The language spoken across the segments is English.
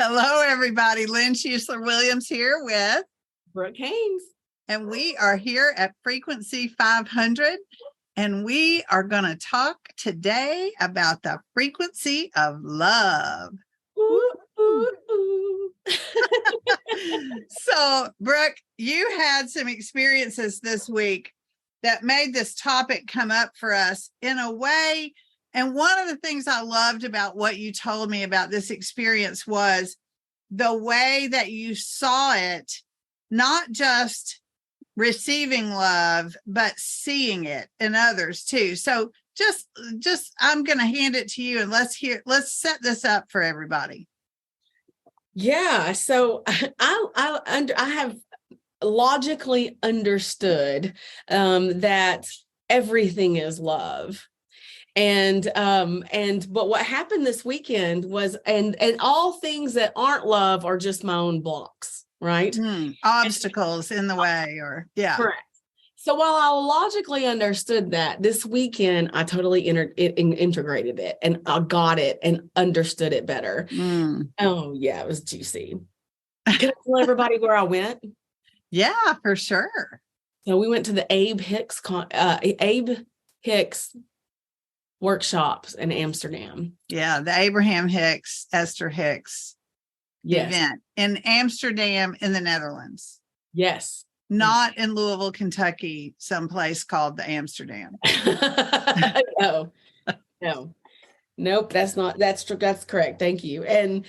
Hello, everybody. Lynn Schussler-Williams here with Brooke Haynes. And we are here at Frequency 500. And we are going to talk today about the frequency of love. Ooh, ooh, ooh. So, Brooke, you had some experiences this week that made this topic come up for us in a way. And one of the things I loved about what you told me about this experience was the way that you saw it, not just receiving love, but seeing it in others too. So just I'm going to hand it to you and let's set this up for everybody. Yeah. So I have logically understood that everything is love. But what happened this weekend was, and all things that aren't love are just my own blocks, right? Obstacles in the way, or yeah. Correct. So while I logically understood that, this weekend I totally integrated it and I got it and understood it better. Oh yeah, it was juicy. Can I tell everybody where I went? Yeah, for sure. So we went to the Abe Hicks workshops in Amsterdam. Yeah, the Abraham Hicks, Esther Hicks event in Amsterdam in the Netherlands. Yes. Not in Louisville, Kentucky, someplace called the Amsterdam. No. Nope, that's correct. Thank you. And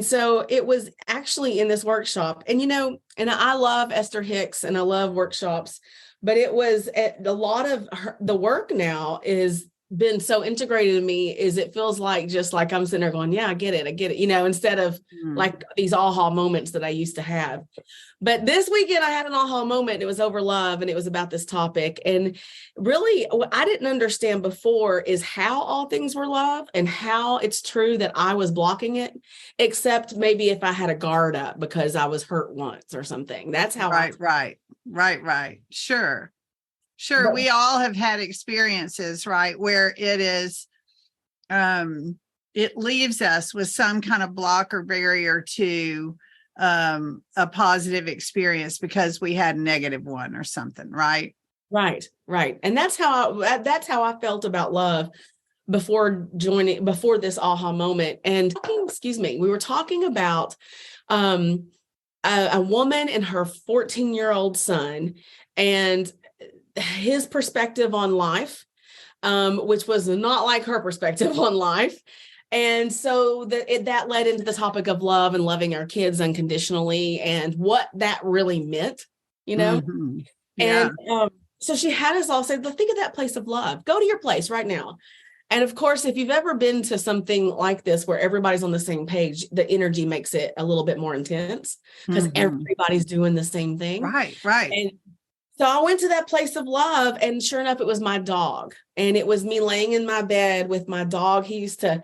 so it was actually in this workshop, and and I love Esther Hicks and I love workshops, but it was a lot of the work now is been so integrated in me it feels like just like I'm sitting there going, yeah, I get it, instead of like these aha moments that I used to have. But this weekend I had an aha moment. It was over love and it was about this topic. And really what I didn't understand before is how all things were love and how it's true that I was blocking it, except maybe if I had a guard up because I was hurt once or something. That's how Right. Sure. But we all have had experiences, right, where it is, it leaves us with some kind of block or barrier to a positive experience because we had a negative one or something, right? Right. And that's how I felt about love before this aha moment. And we were talking about a woman and her 14-year-old son and his perspective on life, which was not like her perspective on life. And so that led into the topic of love and loving our kids unconditionally and what that really meant, Mm-hmm. Yeah. And so she had us all say, think of that place of love. Go to your place right now. And of course, if you've ever been to something like this where everybody's on the same page, the energy makes it a little bit more intense because everybody's doing the same thing. Right. And so I went to that place of love, and sure enough, it was my dog. And it was me laying in my bed with my dog. He's a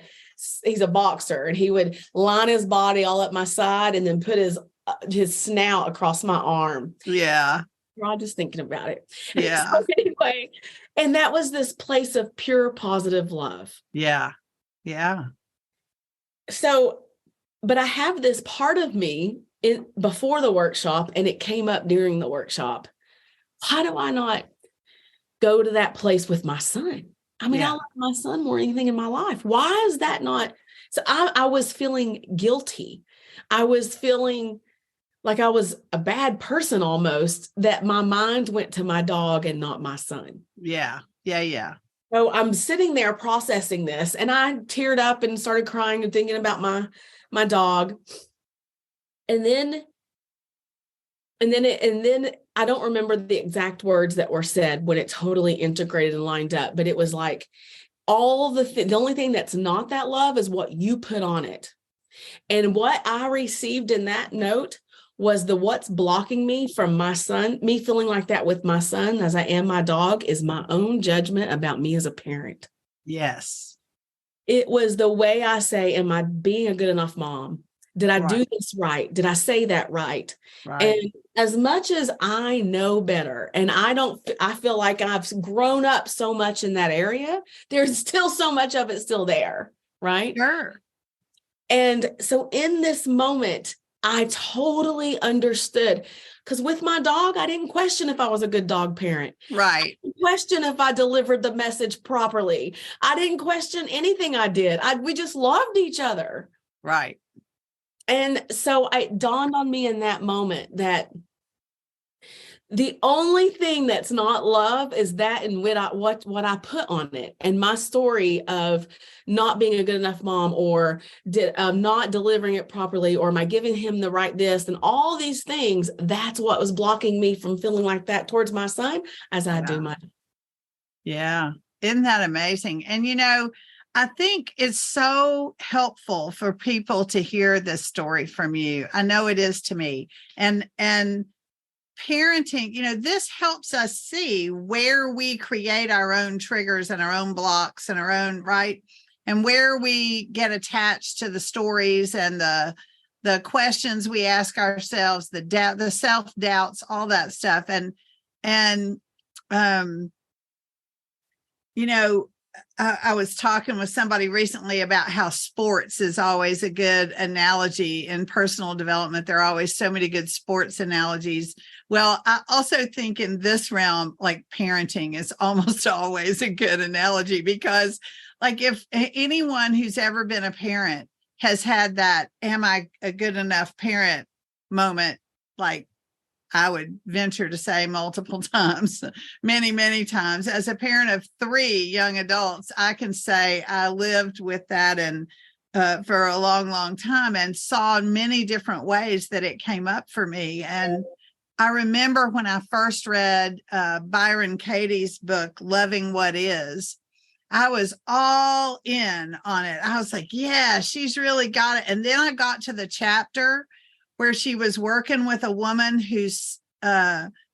boxer, and he would line his body all up my side and then put his snout across my arm. Yeah. I'm just thinking about it. Yeah. So anyway, and that was this place of pure positive love. Yeah. So, but I have this part of me before the workshop, and it came up during the workshop. Why do I not go to that place with my son? I mean, I love my son more than anything in my life. Why is that not? So I was feeling guilty. I was feeling like I was a bad person almost, that my mind went to my dog and not my son. Yeah. So I'm sitting there processing this, and I teared up and started crying and thinking about my dog. And then I don't remember the exact words that were said when it totally integrated and lined up, but it was like the only thing that's not that love is what you put on it. And what I received in that note was what's blocking me from my son, me feeling like that with my son as I am my dog, is my own judgment about me as a parent. Yes. It was the way I say, am I being a good enough mom? Did I do this right? Did I say that right? And as much as I know better, and I feel like I've grown up so much in that area, there's still so much of it still there, right? Sure. And so in this moment, I totally understood, because with my dog, I didn't question if I was a good dog parent. Right. I didn't question if I delivered the message properly. I didn't question anything I did. We just loved each other. Right. And so it dawned on me in that moment that the only thing that's not love is that and what I put on it. And my story of not being a good enough mom, or not delivering it properly, or am I giving him the right this, and all these things, that's what was blocking me from feeling like that towards my son as I do my. Yeah. Isn't that amazing? And, I think it's so helpful for people to hear this story from you. I know it is to me. And parenting, this helps us see where we create our own triggers and our own blocks and our own, right? And where we get attached to the stories and the questions we ask ourselves, the self-doubts, all that stuff. I was talking with somebody recently about how sports is always a good analogy in personal development. There are always so many good sports analogies. Well, I also think in this realm, like parenting is almost always a good analogy, because like if anyone who's ever been a parent has had that, am I a good enough parent moment, like I would venture to say multiple times, many, many times. As a parent of 3 young adults, I can say I lived with that and for a long, long time, and saw many different ways that it came up for me. And I remember when I first read Byron Katie's book, Loving What Is, I was all in on it. I was like, yeah, she's really got it. And then I got to the chapter where she was working with a woman who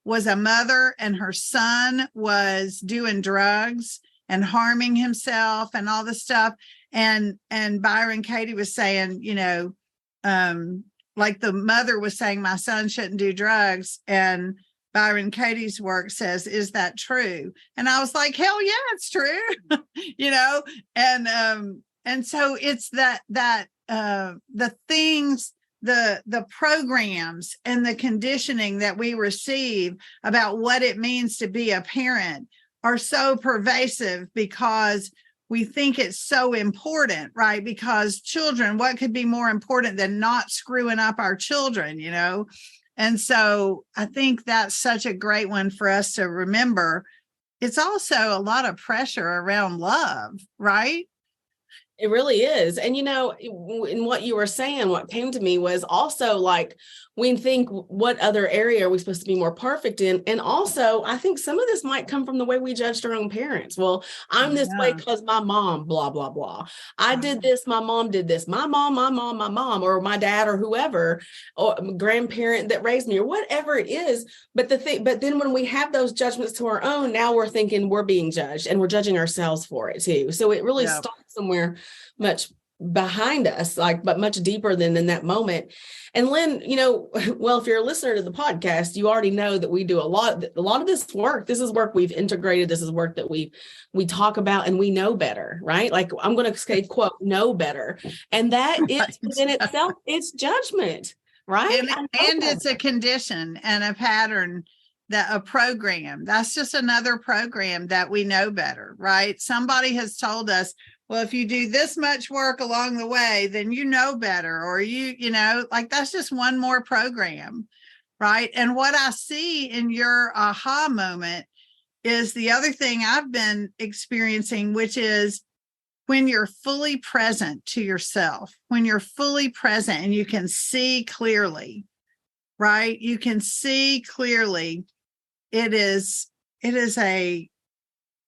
was a mother, and her son was doing drugs and harming himself and all this stuff. And Byron Katie was saying, like the mother was saying, my son shouldn't do drugs. And Byron Katie's work says, is that true? And I was like, hell yeah, it's true. And so it's that the things, the programs and the conditioning that we receive about what it means to be a parent are so pervasive, because we think it's so important, right? Because children, what could be more important than not screwing up our children, And so I think that's such a great one for us to remember. It's also a lot of pressure around love, right? It really is. And, in what you were saying, what came to me was also like, we think, what other area are we supposed to be more perfect in? And also, I think some of this might come from the way we judged our own parents. Well, I'm this way because my mom, blah, blah, blah. I did this. My mom did this. My mom, or my dad, or whoever, or grandparent that raised me, or whatever it is. But then when we have those judgments to our own, now we're thinking we're being judged, and we're judging ourselves for it too. So it really starts somewhere much behind us, but much deeper than in that moment. And Lynn, well, if you're a listener to the podcast, you already know that we do a lot of this work. This is work we've integrated. This is work that we talk about, and we know better, right? Like, I'm going to say, quote, know better. And that is within itself, it's judgment, right? And it's a condition and a pattern, a program. That's just another program that we know better, right? Somebody has told us, well, if you do this much work along the way, then you know better, or that's just one more program, right? And what I see in your aha moment is the other thing I've been experiencing, which is when you're fully present to yourself, when you're fully present and you can see clearly, right? You can see clearly. It is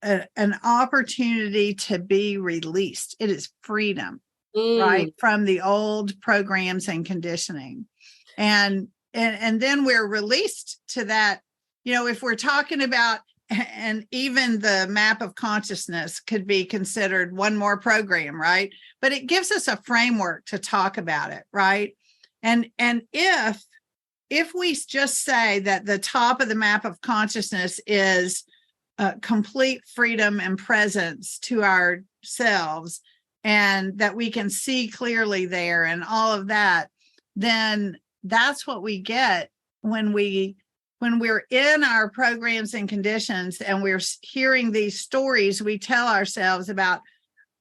an opportunity to be released. It is freedom, right, from the old programs and conditioning, and then we're released to that. If we're talking about, and even the map of consciousness could be considered one more program, right? But it gives us a framework to talk about it, right? And if we just say that the top of the map of consciousness is complete freedom and presence to ourselves, and that we can see clearly there and all of that, then that's what we get when we're in our programs and conditions and we're hearing these stories we tell ourselves about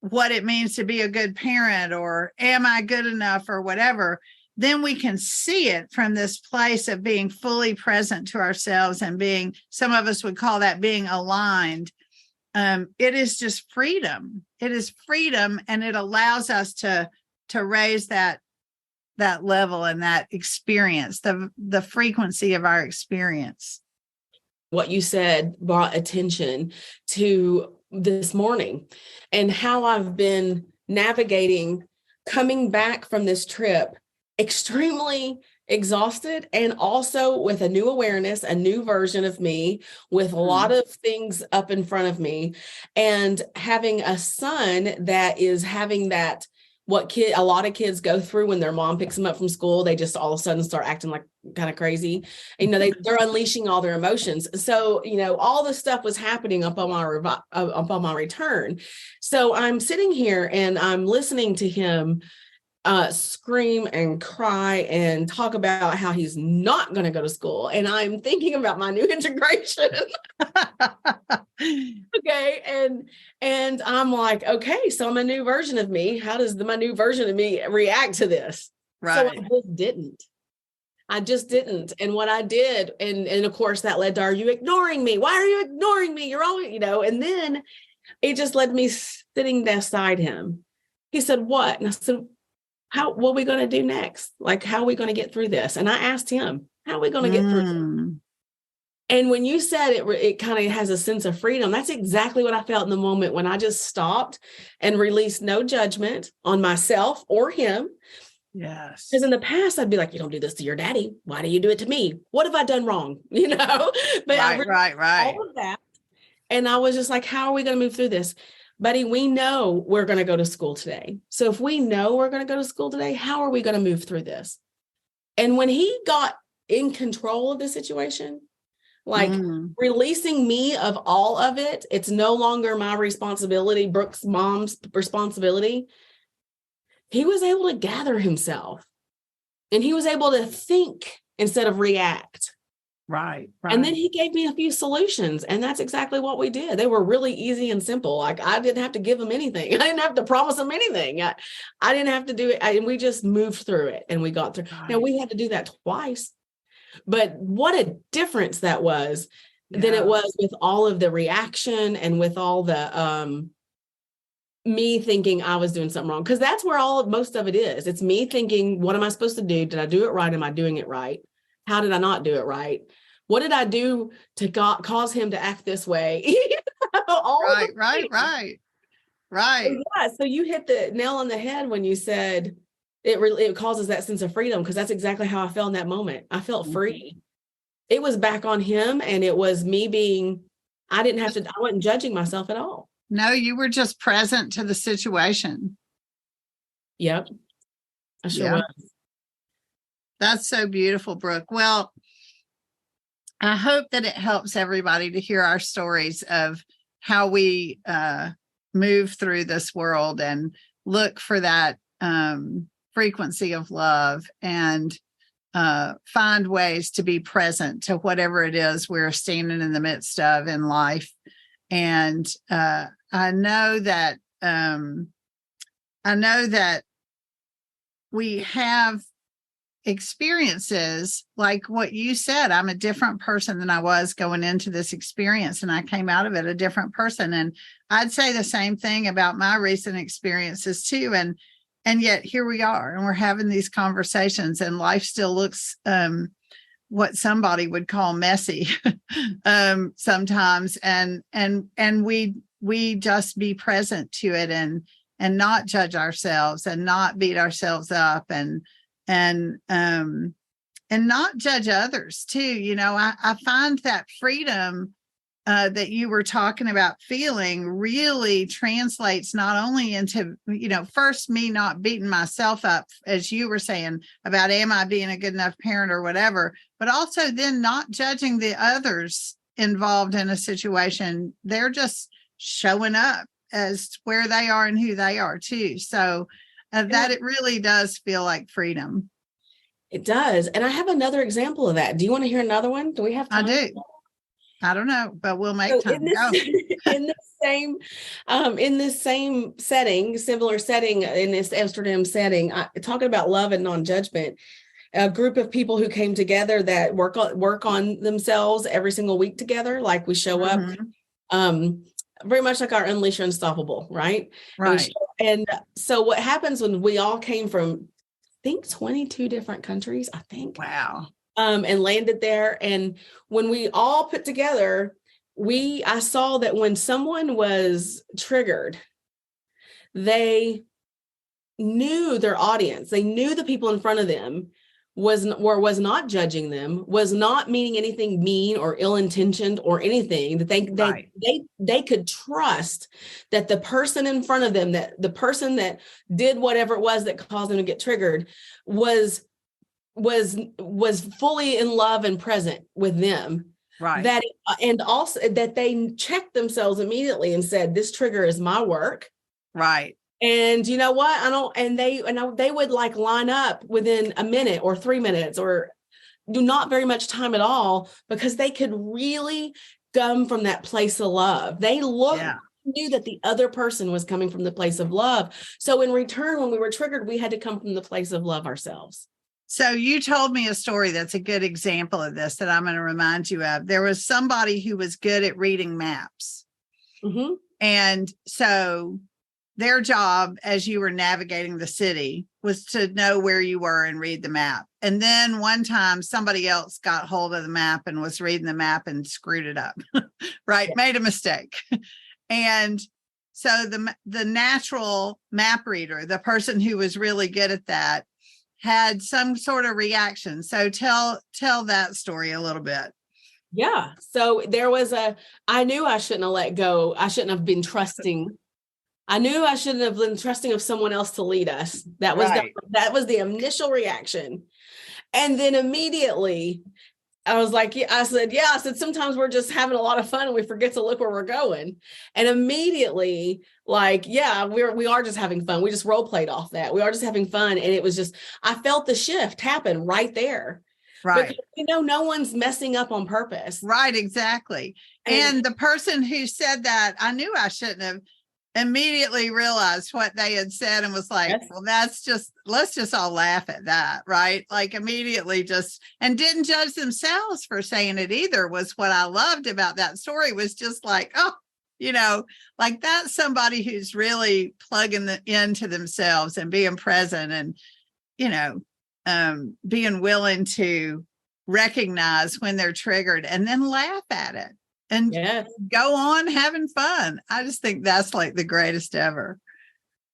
what it means to be a good parent, or am I good enough, or whatever. Then we can see it from this place of being fully present to ourselves and being, some of us would call that being aligned. It is just freedom. It is freedom, and it allows us to raise that level and that experience, the frequency of our experience. What you said brought attention to this morning and how I've been navigating coming back from this trip extremely exhausted, and also with a new awareness, a new version of me, with a lot of things up in front of me, and having a son that is having that, what a lot of kids go through when their mom picks them up from school. They just all of a sudden start acting like kind of crazy. And, they're unleashing all their emotions. So, all this stuff was happening upon my return. So I'm sitting here and I'm listening to him scream and cry and talk about how he's not going to go to school. And I'm thinking about my new integration. Okay. And I'm like, okay, so I'm a new version of me. How does my new version of me react to this? Right. So I just didn't. And what I did, and of course that led to, are you ignoring me? Why are you ignoring me? You're always, and then it just led me sitting beside him. He said, what? And I said, what are we going to do next? Like, how are we going to get through this? And I asked him, how are we going to get through this? And when you said it kind of has a sense of freedom, that's exactly what I felt in the moment when I just stopped and released no judgment on myself or him. Yes. Because in the past, I'd be like, you don't do this to your daddy. Why do you do it to me? What have I done wrong? But right. All of that. And I was just like, how are we going to move through this? Buddy, we know we're going to go to school today. So if we know we're going to go to school today, how are we going to move through this? And when he got in control of the situation, like releasing me of all of it, it's no longer my responsibility, Brooke's mom's responsibility. He was able to gather himself, and he was able to think instead of react. Right. And then he gave me a few solutions, and that's exactly what we did. They were really easy and simple. Like, I didn't have to give him anything. I didn't have to promise him anything. I didn't have to do it. And we just moved through it, and we got through. Right. Now, we had to do that twice, but what a difference that was than it was with all of the reaction and with all the me thinking I was doing something wrong. Because that's where most of it is. It's me thinking, what am I supposed to do? Did I do it right? Am I doing it right? How did I not do it right? What did I do to cause him to act this way? Right. Yeah, so you hit the nail on the head when you said it causes that sense of freedom, because that's exactly how I felt in that moment. I felt free. It was back on him, and it was me I wasn't judging myself at all. No, you were just present to the situation. Yep. I sure was. That's so beautiful, Brooke. Well, I hope that it helps everybody to hear our stories of how we move through this world and look for that frequency of love and find ways to be present to whatever it is we're standing in the midst of in life. And I know that we have experiences like what you said. I'm a different person than I was going into this experience, and I came out of it a different person. And I'd say the same thing about my recent experiences too. And yet here we are, and we're having these conversations, and life still looks what somebody would call messy sometimes. And we just be present to it and not judge ourselves and not beat ourselves up and not judge others too. I find that freedom that you were talking about feeling really translates not only into, first me not beating myself up, as you were saying about, am I being a good enough parent or whatever, but also then not judging the others involved in a situation. They're just showing up as where they are and who they are too. So that it really does feel like freedom. It does. And I have another example of that. Do you want to hear another one? Do we have time? I do. I don't know, but we'll make time. In this same setting, similar setting, in this Amsterdam setting, talking about love and non-judgment, a group of people who came together that work on themselves every single week together, like we show up, very much like our Unleash Your Unstoppable, right? Right. And so what happens when we all came from, I think 22 different countries, I think. Wow. And landed there. And when we all put together, I saw that when someone was triggered, they knew their audience, they knew the people in front of them was not judging them, was not meaning anything mean or ill-intentioned or anything, that they could trust that the person in front of them, that the person that did whatever it was that caused them to get triggered was fully in love and present with them. Right. And also that they checked themselves immediately and said, this trigger is my work. Right. And you know what? They would like line up within a minute or 3 minutes or do not very much time at all, because they could really come from that place of love. They knew that the other person was coming from the place of love. So in return, when we were triggered, we had to come from the place of love ourselves. So you told me a story that's a good example of this that I'm going to remind you of. There was somebody who was good at reading maps. Mm-hmm. And so their job as you were navigating the city was to know where you were and read the map. And then one time somebody else got hold of the map and was reading the map and screwed it up, right? Yeah. Made a mistake. And so the natural map reader, the person who was really good at that, had some sort of reaction. So tell that story a little bit. Yeah. So I knew I shouldn't have let go. I shouldn't have been trusting. I knew I shouldn't have been trusting of someone else to lead us. That was the initial reaction. And then immediately I was like, I said, sometimes we're just having a lot of fun and we forget to look where we're going. And immediately, like, yeah, we are just having fun. We just role played off that. We are just having fun. And it was just, I felt the shift happen right there. Right. Because, no one's messing up on purpose. Right. Exactly. And the person who said that, I knew I shouldn't have, immediately realized what they had said and was like, yes. Well, let's just all laugh at that. Right. Like immediately and didn't judge themselves for saying it either, was what I loved about that story. Was just like, oh, like that's somebody who's really plugging into themselves and being present and, being willing to recognize when they're triggered and then laugh at it. And go on having fun. I just think that's like the greatest ever.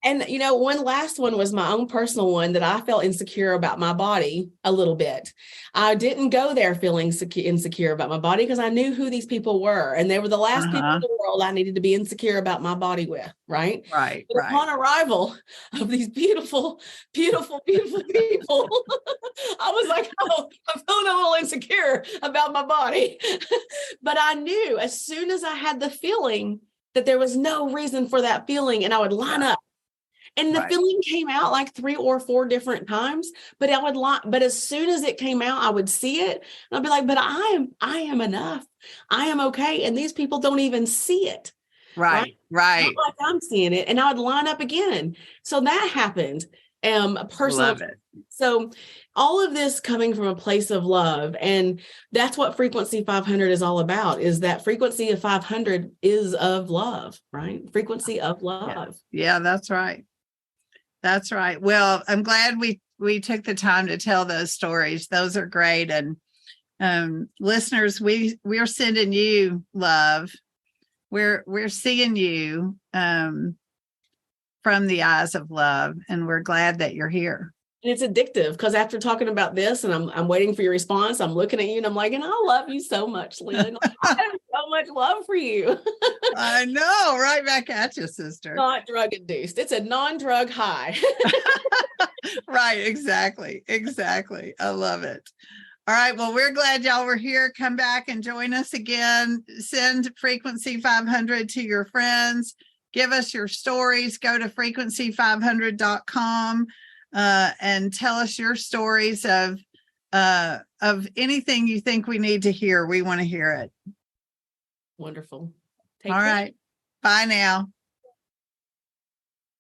And, one last one was my own personal one that I felt insecure about my body a little bit. I didn't go there feeling insecure about my body because I knew who these people were. And they were the last people in the world I needed to be insecure about my body with. Right. Right. But upon arrival of these beautiful, beautiful, beautiful people, I was like, oh, I'm feeling a little insecure about my body. But I knew as soon as I had the feeling that there was no reason for that feeling, and I would line up. And the feeling came out like 3 or 4 different times, but but as soon as it came out, I would see it and I'd be like, but I am enough. I am okay. And these people don't even see it. Right. Not like I'm seeing it. And I would line up again. So that happened. Personally. Love it. So all of this coming from a place of love. And that's what Frequency 500 is all about, is that frequency of 500 is of love, right? Frequency of love. Yeah, that's right. That's right. Well, I'm glad we took the time to tell those stories. Those are great. And listeners, we're sending you love. We're seeing you from the eyes of love, and we're glad that you're here. And it's addictive because after talking about this and I'm waiting for your response, I'm looking at you and I'm like, and I love you so much, Lynn. I have so much love for you. I know. Right back at you, sister. Not drug induced. It's a non-drug high. Right. Exactly. I love it. All right. Well, we're glad y'all were here. Come back and join us again. Send Frequency 500 to your friends. Give us your stories. Go to frequency500.com and tell us your stories of anything you think we need to hear. We want to hear it. Wonderful. Take All care. right. Bye now.